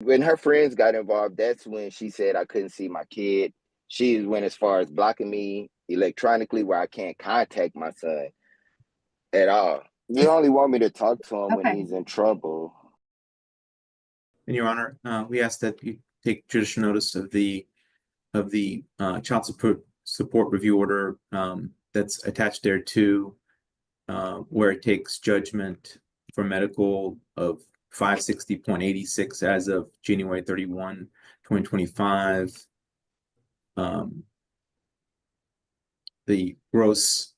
When her friends got involved, that's when she said I couldn't see my kid. She went as far as blocking me electronically where I can't contact my son at all. You only want me to talk to him when Okay. he's in trouble. In Your Honor, we ask that you take judicial notice of the child support review order that's attached there to where it takes judgment for medical of 560.86 as of January 31, 2025. The gross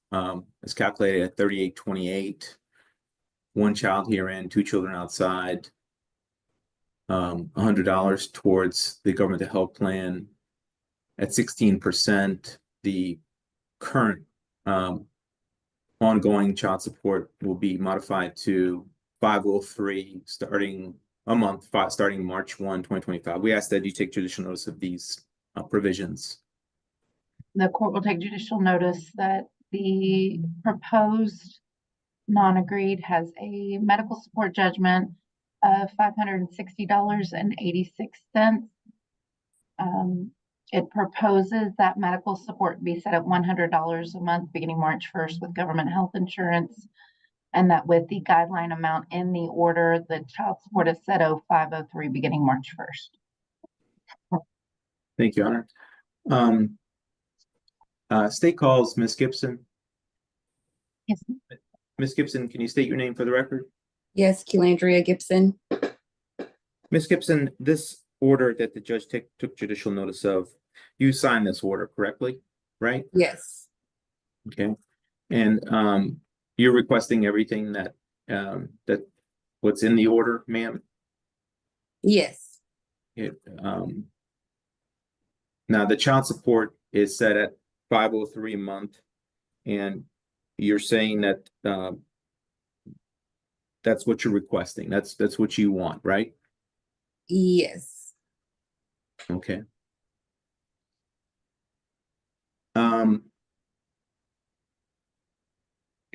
is calculated at 3828. One child herein, two children outside. $100 towards the government health plan. At 16%, the current ongoing child support will be modified to 503 starting starting March 1, 2025. We ask that you take judicial notice of these provisions. The court will take judicial notice that the proposed non-agreed has a medical support judgment of $560.86. It proposes that medical support be set at $100 a month beginning March 1st with government health insurance, and that with the guideline amount in the order, the child support is set at 503 beginning March 1st. Thank you, Honor. State calls Ms. Gibson. Yes. Ms. Gibson, can you state your name for the record? Yes, Kelandria Gibson. Ms. Gibson, this order that the judge took judicial notice of, you signed this order correctly, right? Yes. Okay. And you're requesting everything that what's in the order, ma'am? Yes. Now the child support is set at 503 a month, and you're saying that that's what you're requesting. That's what you want, right? Yes. Okay.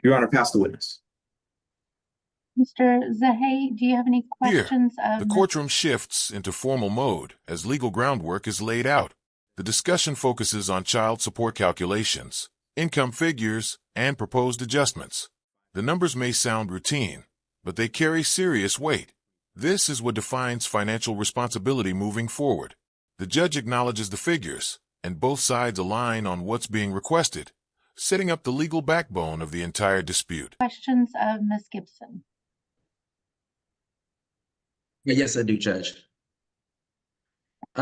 Your Honor, pass the witness. Mr. Zahay, do you have any questions? The courtroom shifts into formal mode as legal groundwork is laid out. The discussion focuses on child support calculations, income figures, and proposed adjustments. The numbers may sound routine, but they carry serious weight. This is what defines financial responsibility moving forward. The judge acknowledges the figures, and both sides align on what's being requested, setting up the legal backbone of the entire dispute. Questions of Ms. Gibson? Yes, I do, Judge.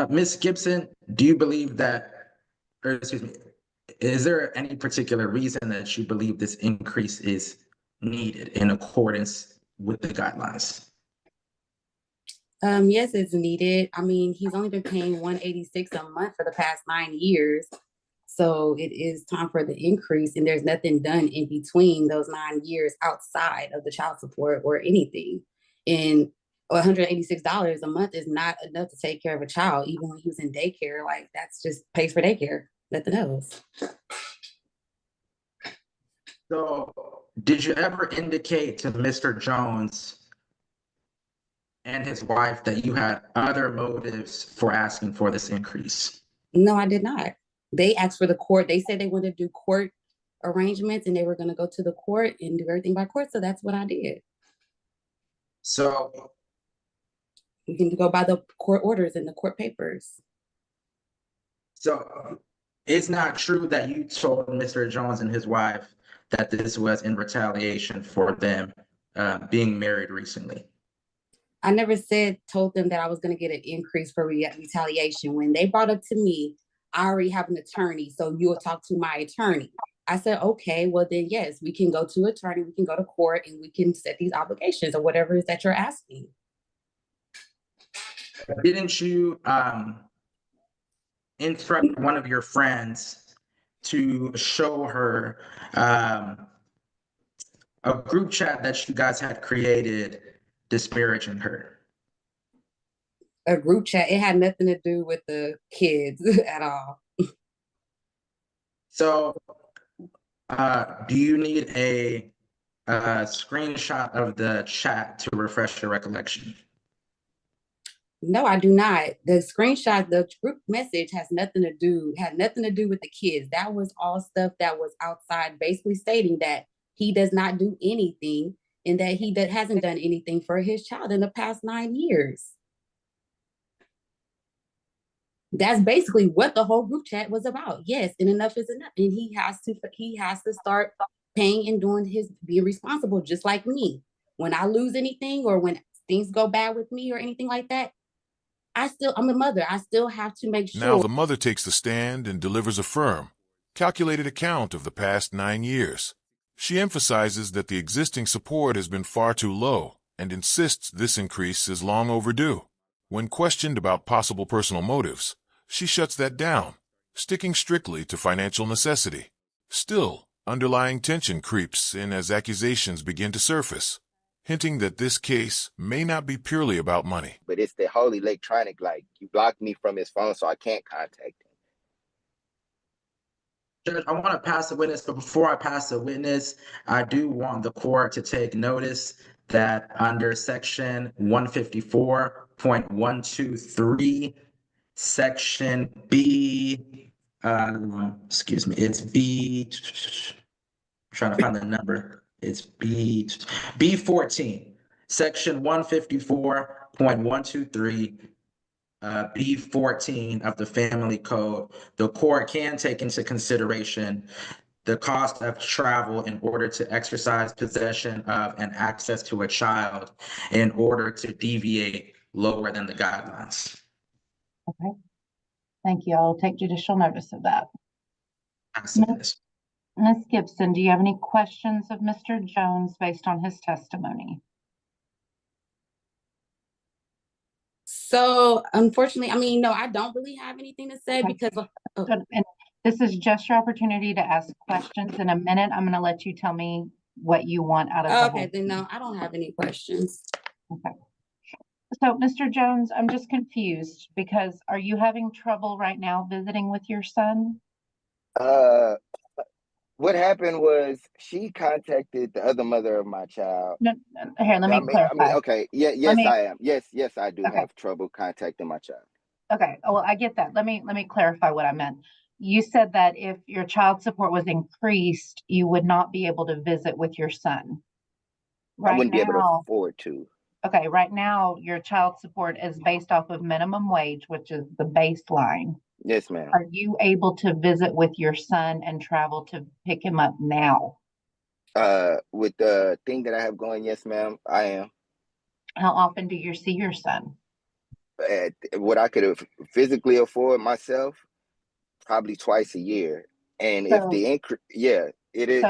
Ms. Gibson, do you believe that, or excuse me, is there any particular reason that you believe this increase is needed in accordance with the guidelines? Yes, it's needed. I mean, he's only been paying $186 a month for the past 9 years. So it is time for the increase, and there's nothing done in between those 9 years outside of the child support or anything. And $186 a month is not enough to take care of a child, even when he was in daycare. Like, that's just pays for daycare, nothing else. So did you ever indicate to Mr. Jones and his wife that you had other motives for asking for this increase? No, I did not. They asked for the court. They said they wanted to do court arrangements and they were going to go to the court and do everything by court. So that's what I did. So you can go by the court orders and the court papers. So it's not true that you told Mr. Jones and his wife that this was in retaliation for them being married recently? I never told them that I was going to get an increase for retaliation. When they brought up to me, I already have an attorney, so you will talk to my attorney. I said, okay, well then, yes, we can go to attorney, we can go to court, and we can set these obligations or whatever it is that you're asking. Didn't you instruct one of your friends to show her a group chat that you guys had created disparaging her? A group chat? It had nothing to do with the kids at all. So do you need a screenshot of the chat to refresh your recollection? No, I do not. The screenshot, the group message had nothing to do with the kids. That was all stuff that was outside, basically stating that he does not do anything and that he hasn't done anything for his child in the past 9 years. That's basically what the whole group chat was about. Yes, and enough is enough. And he has to start paying and being responsible, just like me. When I lose anything or when things go bad with me or anything like that, I'm a mother. I still have to make Now sure. the mother takes the stand and delivers a firm, calculated account of the past 9 years. She emphasizes that the existing support has been far too low and insists this increase is long overdue. When questioned about possible personal motives, she shuts that down, sticking strictly to financial necessity. Still, underlying tension creeps in as accusations begin to surface, hinting that this case may not be purely about money. But it's the whole electronic, like you blocked me from his phone, so I can't contact him. Judge, I want to pass the witness, but before I pass the witness, I do want the court to take notice that under section 154.123, section B, excuse me, it's B, I'm trying to find the number. It's B14, section 154.123, B14 of the Family Code. The court can take into consideration the cost of travel in order to exercise possession of and access to a child in order to deviate lower than the guidelines. Okay. Thank you. I'll take judicial notice of that. Ms. Ms. Gibson, do you have any questions of Mr. Jones based on his testimony? So unfortunately, I mean, no, I don't really have anything to say because And this is just your opportunity to ask questions. In a minute, I'm going to let you tell me what you want out of the okay, whole then no, I don't have any questions. Okay. So, Mr. Jones, I'm just confused because are you having trouble right now visiting with your son? What happened was she contacted the other mother of my child. No, here, let me clarify. Okay, I am. Yes, I do have trouble contacting my child. Okay, well, I get that. Let me clarify what I meant. You said that if your child support was increased, you would not be able to visit with your son. I wouldn't be able to afford to. Okay, right now your child support is based off of minimum wage, which is the baseline. Yes, ma'am. Are you able to visit with your son and travel to pick him up now? With the thing that I have going, yes, ma'am, I am. How often do you see your son? What I could physically afford myself, probably twice a year. And if the increase, yeah, it is.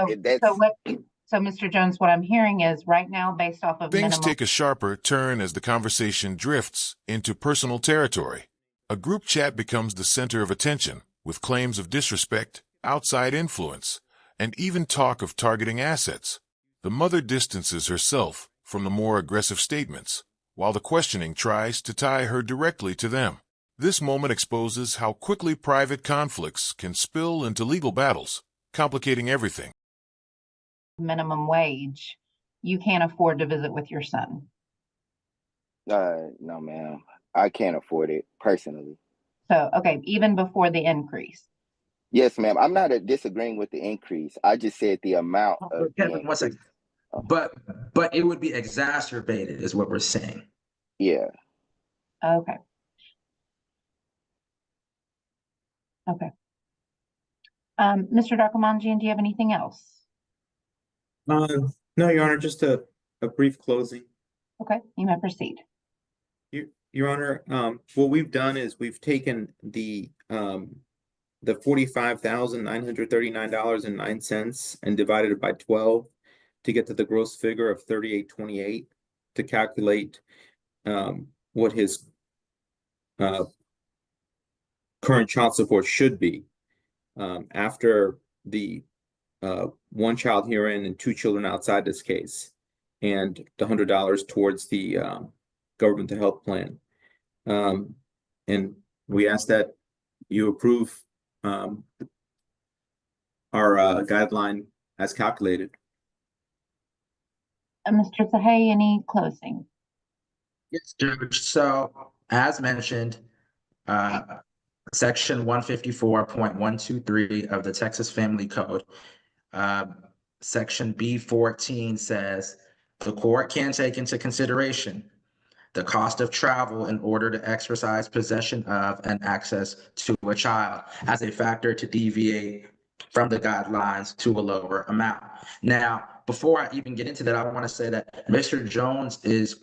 So, Mr. Jones, what I'm hearing is right now, based off of Things take a sharper turn as the conversation drifts into personal territory. A group chat becomes the center of attention, with claims of disrespect, outside influence, and even talk of targeting assets. The mother distances herself from the more aggressive statements, while the questioning tries to tie her directly to them. This moment exposes how quickly private conflicts can spill into legal battles, complicating everything. Minimum wage, you can't afford to visit with your son. No, ma'am. I can't afford it personally. So, okay, even before the increase. Yes, ma'am. I'm not disagreeing with the increase. I just said the amount of the increase. 1 second. But it would be exacerbated, is what we're saying. Yeah. Okay. Okay. Mr. Darkamanjian, do you have anything else? No, Your Honor, just a brief closing. Okay, you may proceed. Your Honor, what we've done is we've taken the $45,939.09 and divided it by 12 to get to the gross figure of $38.28 to calculate what his current child support should be after the one child herein and 2 children outside this case, and the $100 towards the government health plan. And we ask that you approve our guideline as calculated. Mr. Zahay, any closing? Yes, Judge. So as mentioned, Section 154.123 of the Texas Family Code, Section B14 says the court can take into consideration the cost of travel in order to exercise possession of and access to a child as a factor to deviate from the guidelines to a lower amount. Now, before I even get into that, I want to say that Mr. Jones is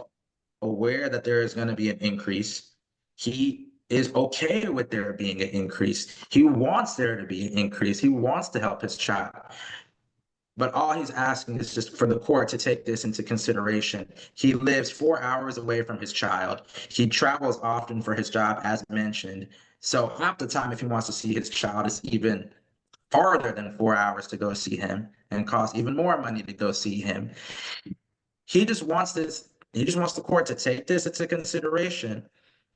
aware that there is going to be an increase. He is okay with there being an increase. He wants there to be an increase. He wants to help his child. But all he's asking is just for the court to take this into consideration. He lives 4 hours away from his child. He travels often for his job, as mentioned. So half the time, if he wants to see his child, it's even farther than 4 hours to go see him and cost even more money to go see him. He just wants this. He just wants the court to take this into consideration.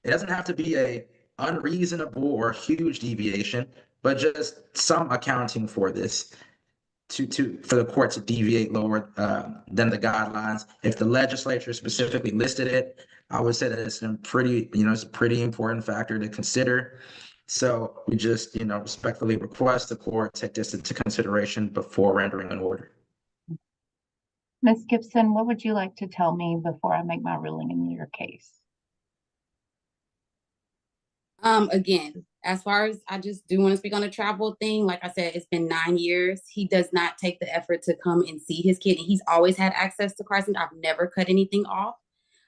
It doesn't have to be a unreasonable or huge deviation, but just some accounting for this for the court to deviate lower than the guidelines. If the legislature specifically listed it, I would say that it's a pretty, it's a pretty important factor to consider. So we just, respectfully request the court take this into consideration before rendering an order. Ms. Gibson, what would you like to tell me before I make my ruling in your case? Again, as far as I just do want to speak on the travel thing, like I said, it's been 9 years. He does not take the effort to come and see his kid. And he's always had access to Carson. I've never cut anything off.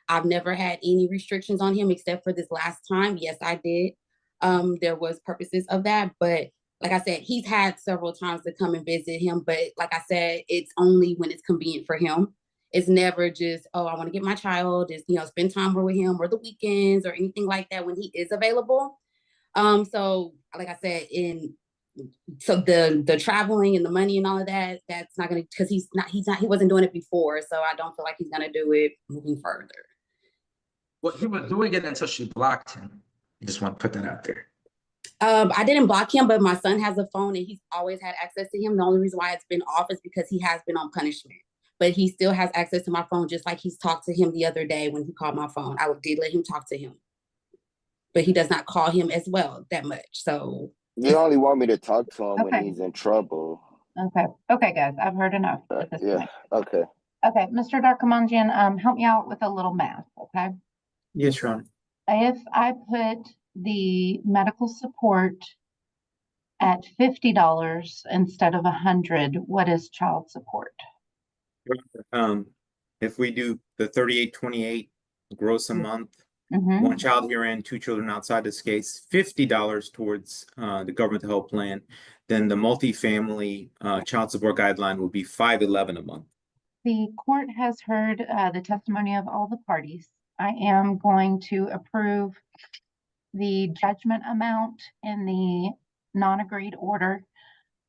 I've never had any restrictions on him except for this last time. Yes, I did. There was purposes of that, but like I said, he's had several times to come and visit him. But like I said, it's only when it's convenient for him. It's never just, oh, I want to get my child, just, spend time with him or the weekends or anything like that when he is available. So like I said, so the traveling and the money and all of that, that's not gonna, because he wasn't doing it before. So I don't feel like he's gonna do it moving further. Well, he was doing it until she blocked him. I just want to put that out there. I didn't block him, but my son has a phone and he's always had access to him. The only reason why it's been off is because he has been on punishment. But he still has access to my phone, just like he's talked to him the other day when he called my phone. I did let him talk to him. But he does not call him as well that much. So You only want me to talk to him when Okay. he's in trouble. Okay, guys, I've heard enough at this Yeah, point. okay. Okay, Mr. Darkamanjian, help me out with a little math, okay? Yes, Your Honor. If I put the medical support at $50 instead of $100, what is child support? If we do the 3828 gross a month, Mhm. one child here and 2 children outside this case, $50 towards the government health plan, then the multifamily child support guideline will be $511 a month. The court has heard the testimony of all the parties. I am going to approve the judgment amount in the non-agreed order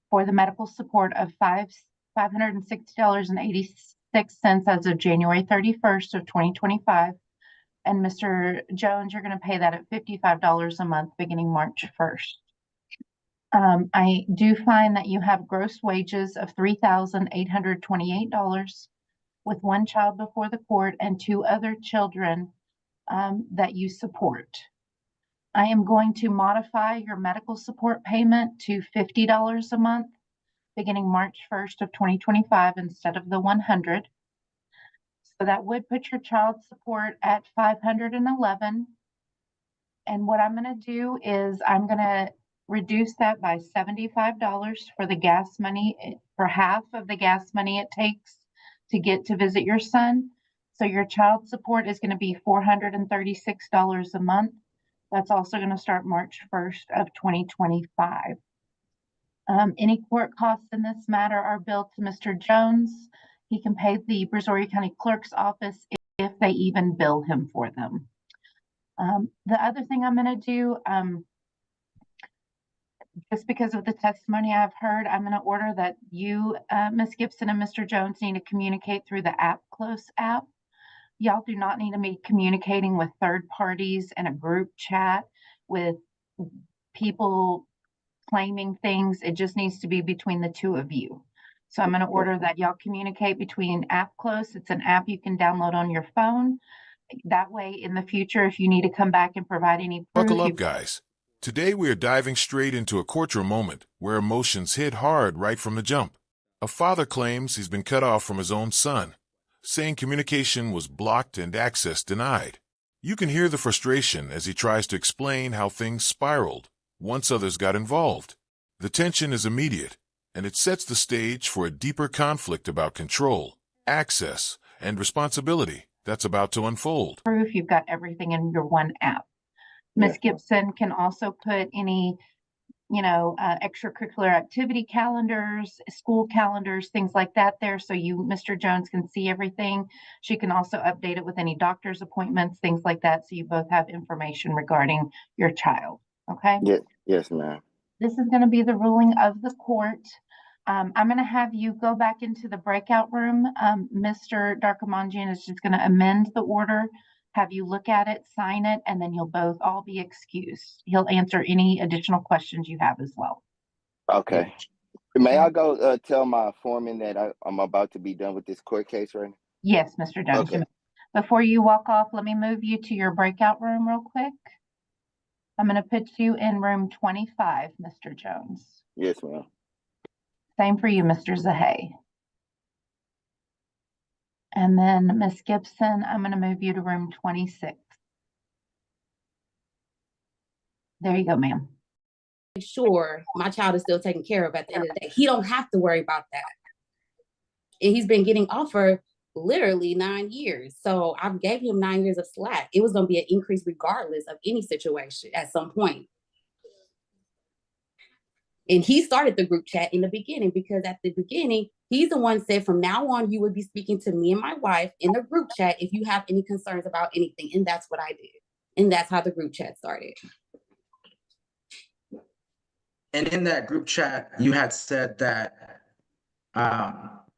for the medical support of $560.86 as of January 31st of 2025. And Mr. Jones, you're going to pay that at $55 a month beginning March 1st. I do find that you have gross wages of $3,828 with one child before the court and 2 other children that you support. I am going to modify your medical support payment to $50 a month beginning March 1st of 2025 instead of the $100. So that would put your child support at $511. And what I'm going to do is I'm going to reduce that by $75 for the gas money, for half of the gas money it takes to get to visit your son. So your child support is going to be $436 a month. That's also going to start March 1st of 2025. Any court costs in this matter are billed to Mr. Jones. He can pay the Brazoria County Clerk's office if they even bill him for them. The other thing I'm going to do, just because of the testimony I've heard, I'm going to order that you, Ms. Gibson and Mr. Jones, need to communicate through the Close app. Y'all do not need to be communicating with third parties in a group chat with people claiming things. It just needs to be between the 2 of you. So I'm going to order that y'all communicate between Close. It's an app you can download on your phone. That way, in the future, if you need to come back and provide any proof, Buckle up, guys. Today we are diving straight into a courtroom moment where emotions hit hard right from the jump. A father claims he's been cut off from his own son, saying communication was blocked and access denied. You can hear the frustration as he tries to explain how things spiraled once others got involved. The tension is immediate, and it sets the stage for a deeper conflict about control, access, and responsibility that's about to unfold. proof, you've got everything in your one app. Ms. Gibson can also put any, extracurricular activity calendars, school calendars, things like that there. So you, Mr. Jones, can see everything. She can also update it with any doctor's appointments, things like that. So you both have information regarding your child. Okay. Yes, ma'am. This is going to be the ruling of the court. I'm going to have you go back into the breakout room. Mr. Darkamanjian is just going to amend the order, have you look at it, sign it, and then you'll both all be excused. He'll answer any additional questions you have as well. Okay. May I go tell my foreman that I'm about to be done with this court case right now? Yes, Mr. Jones. Okay. Before you walk off, let me move you to your breakout room real quick. I'm going to put you in room 25, Mr. Jones. Yes, ma'am. Same for you, Mr. Zahay. And then Miss Gibson, I'm going to move you to room 26. There you go, ma'am. Make sure my child is still taken care of at the end of the day. He don't have to worry about that. And he's been getting off for literally 9 years. So I gave him 9 years of slack. It was going to be an increase regardless of any situation at some point. And he started the group chat in the beginning because at the beginning, he's the one said, from now on, you would be speaking to me and my wife in the group chat if you have any concerns about anything. And that's what I did. And that's how the group chat started. And in that group chat, you had said that,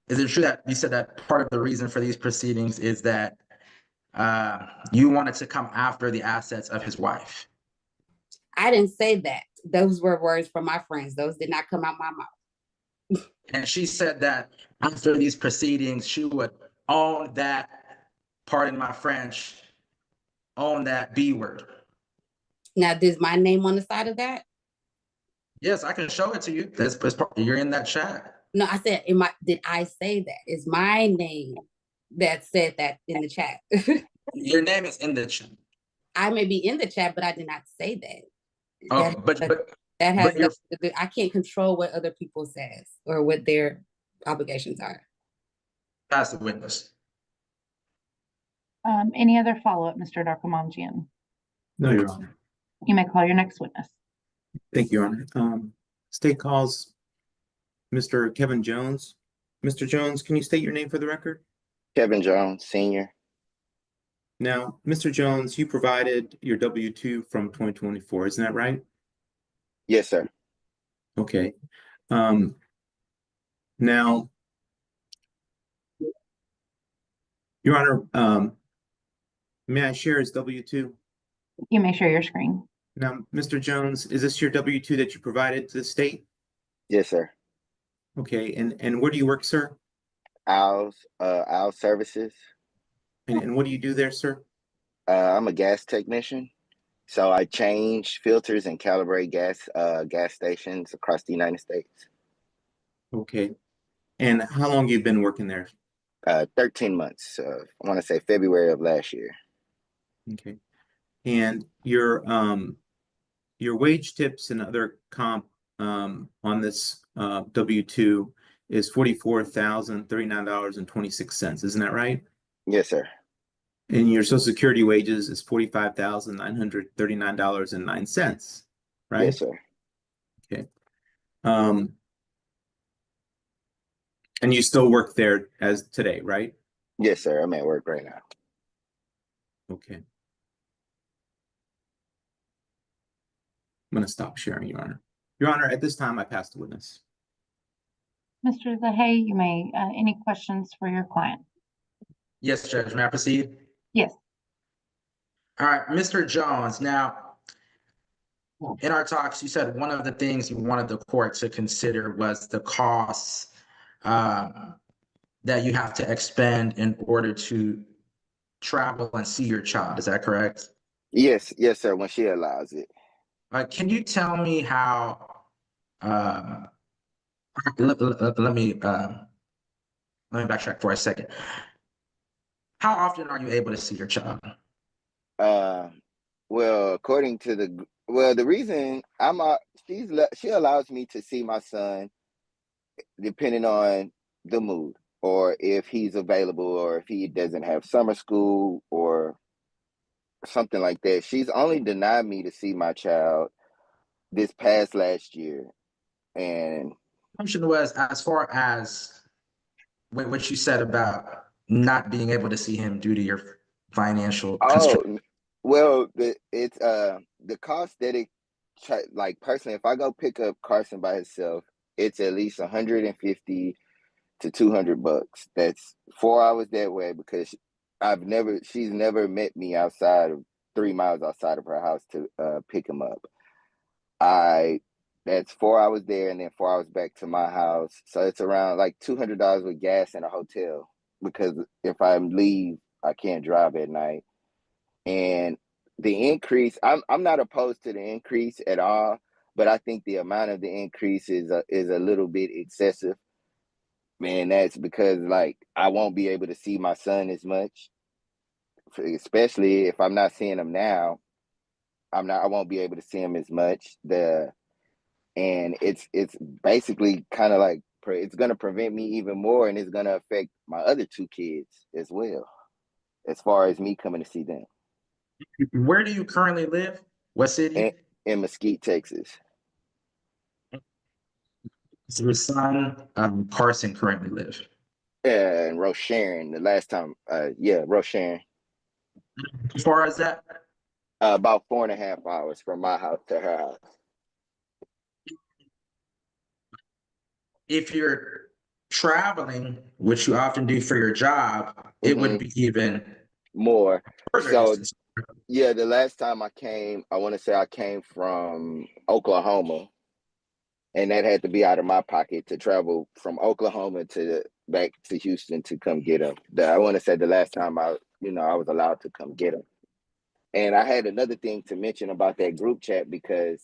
is it true that you said that part of the reason for these proceedings is that you wanted to come after the assets of his wife? I didn't say that. Those were words from my friends. Those did not come out my mouth. And she said that after these proceedings, she would own that, pardon my French, own that B word. Now, is my name on the side of that? Yes, I can show it to you. You're in that chat. No, I said, did I say that? It's my name that said that in the chat. Your name is in the chat. I may be in the chat, but I did not say that. Oh, that has I can't control what other people says or what their obligations are. Pass the witness. Any other follow-up, Mr. Darkamanjian? No, Your Honor. You may call your next witness. Thank you, Your Honor. State calls Mr. Kevin Jones. Mr. Jones, can you state your name for the record? Kevin Jones, Sr. Now, Mr. Jones, you provided your W-2 from 2024, isn't that right? Yes, sir. Okay. Now, Your Honor, may I share his W-2? You may share your screen. Now, Mr. Jones, is this your W-2 that you provided to the state? Yes, sir. Okay, and where do you work, sir? Owls Services. And what do you do there, sir? I'm a gas technician. So I change filters and calibrate gas stations across the United States. Okay. And how long have you been working there? 13 months. I want to say February of last year. Okay. And your wage tips and other comp on this W-2 is $44,039.26. Isn't that right? Yes, sir. And your Social Security wages is $45,939.09, right? Yes, sir. Okay. And you still work there as today, right? Yes, sir. I'm at work right now. Okay. I'm going to stop sharing, Your Honor. Your Honor, at this time, I pass the witness. Mr. Zahay, you may, any questions for your client? Yes, Judge. May I proceed? Yes. All right, Mr. Jones. Now, in our talks, you said one of the things you wanted the court to consider was the costs that you have to expend in order to travel and see your child. Is that correct? Yes, yes, sir, when she allows it. Can you tell me how, uh, let me backtrack for a second. How often are you able to see your child? Uh, well, according to the reason she allows me to see my son depending on the mood or if he's available or if he doesn't have summer school or something like that. She's only denied me to see my child this past last year. And Question was as far as what you said about not being able to see him due to your financial constraints. well, the cost that like personally, if I go pick up Carson by himself, it's at least 150 to 200 bucks. That's 4 hours that way because she's never met me outside of 3 miles outside of her house to pick him up. That's 4 hours there and then 4 hours back to my house. So it's around like $200 with gas and a hotel because if I leave, I can't drive at night. And the increase, I'm not opposed to the increase at all, but I think the amount of the increase is a little bit excessive. Man, that's because like I won't be able to see my son as much, especially if I'm not seeing him now. I won't be able to see him as much. And it's basically kind of like it's going to prevent me even more, and it's going to affect my other two kids as well, as far as me coming to see them. Where do you currently live? What city? In Mesquite, Texas. Does your son, Carson, currently live? And Rosharon, the last time, Rosharon. As far as that, About 4.5 hours from my house to her house. if you're traveling, which you often do for your job, it would be even more. further So distance. yeah, the last time I came, I want to say I came from Oklahoma, and that had to be out of my pocket to travel from Oklahoma to back to Houston to come get him. I want to say the last time I was allowed to come get him. And I had another thing to mention about that group chat because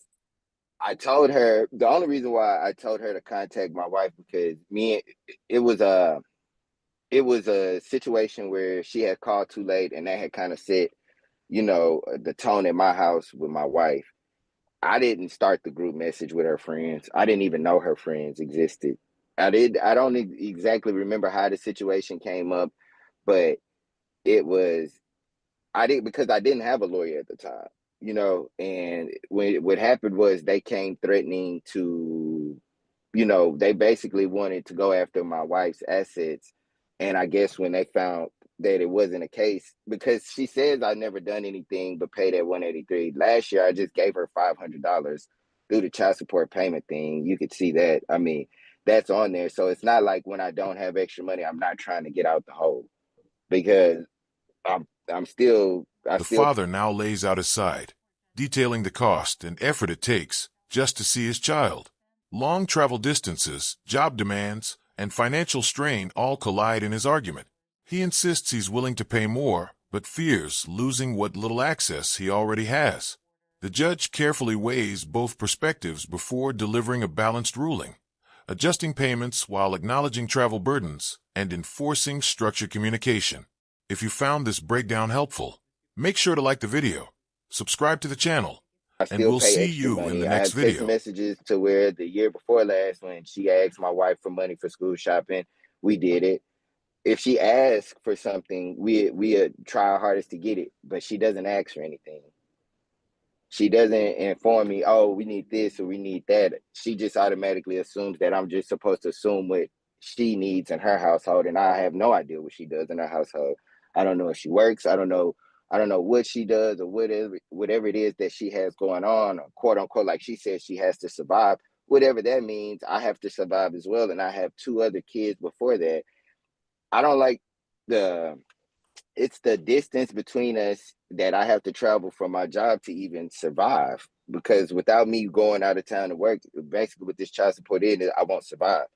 I told her the only reason why I told her to contact my wife because it was a situation where she had called too late and that had kind of set the tone in my house with my wife. I didn't start the group message with her friends. I didn't even know her friends existed. I don't exactly remember how the situation came up, but it was I did because I didn't have a lawyer at the time, and what happened was they came threatening to, they basically wanted to go after my wife's assets. And I guess when they found that it wasn't a case, because she says I never done anything but pay that 183. Last year I just gave her $500 through the child support payment thing. You could see that. I mean, that's on there. So it's not like when I don't have extra money, I'm not trying to get out the hole because I'm still The father now lays out his side, detailing the cost and effort it takes just to see his child. Long travel distances, job demands, and financial strain all collide in his argument. He insists he's willing to pay more, but fears losing what little access he already has. The judge carefully weighs both perspectives before delivering a balanced ruling, adjusting payments while acknowledging travel burdens and enforcing structured communication. If you found this breakdown helpful, make sure to like the video, subscribe to the channel, I and still we'll pay see extra you in money. the I next have text video. messages to where the year before last, when she asked my wife for money for school shopping, we did it. If she asks for something, we try our hardest to get it, but she doesn't ask for anything. She doesn't inform me, oh, we need this or we need that. She just automatically assumes that I'm just supposed to assume what she needs in her household, and I have no idea what she does in her household. I don't know if she works. I don't know what she does or whatever it is that she has going on, or quote unquote, like she says, she has to survive. Whatever that means, I have to survive as well, and I have two other kids before that. I don't like it's the distance between us that I have to travel for my job to even survive. Because without me going out of town to work, basically with this child support in, I won't survive.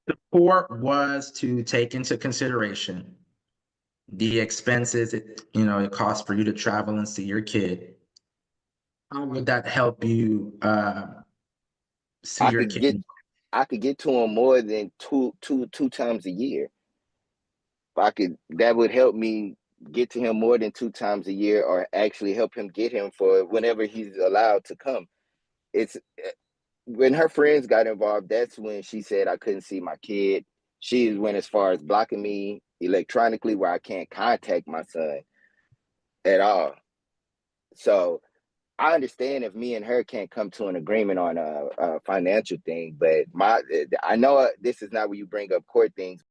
The court was to take into consideration the expenses it costs for you to travel and see your kid. How would that help you see I your could get kid? I could get to him more than two times a year. That would help me get to him more than 2 times a year, or actually help him get him for whenever he's allowed to come. It's when her friends got involved, that's when she said I couldn't see my kid. She went as far as blocking me electronically where I can't contact my son at all. So I understand if me and her can't come to an agreement on a financial thing, but I know this is not where you bring up court things.